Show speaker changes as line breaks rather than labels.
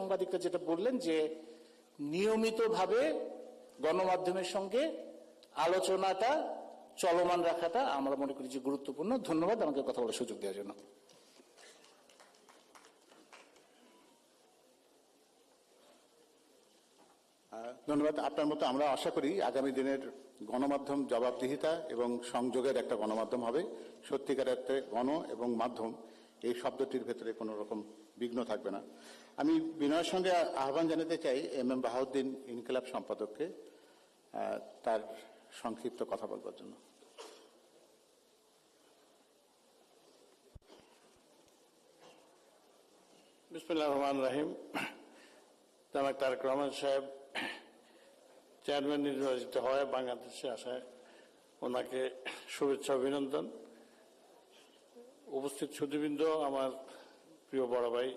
সাংবাদিকরা যেটা বললেন যে নিয়মিতভাবে গণমাধ্যমের সঙ্গে আলোচনাটা চলমান রাখাটা আমরা মনে করি যে গুরুত্বপূর্ণ। ধন্যবাদ আমাকে কথা বলার সুযোগ দেওয়ার জন্য।
ধন্যবাদ। আপনার মতো আমরা আশা করি আগামী দিনের গণমাধ্যম জবাবদিহিতা এবং সংযোগের একটা গণমাধ্যম হবে। সত্যিকার অর্থে গণ এবং মাধ্যম এই শব্দটির ভেতরে কোনো রকম বিঘ্ন থাকবে না। আমি বিনয়ের সঙ্গে আহ্বান জানাতে চাই MM বাহাউদ্দিন ইনকিলাব সম্পাদককে তার সংক্ষিপ্ত কথা বলবার জন্য।
বিসমিল্লাহির রহমানির রহিম। জনাব তারেক রহমান সাহেব চেয়ারম্যান নির্বাচিত হয় বাংলাদেশে আসায় ওনাকে শুভেচ্ছা অভিনন্দন। উপস্থিত সুধীবৃন্দ, আমার প্রিয় বড় ভাই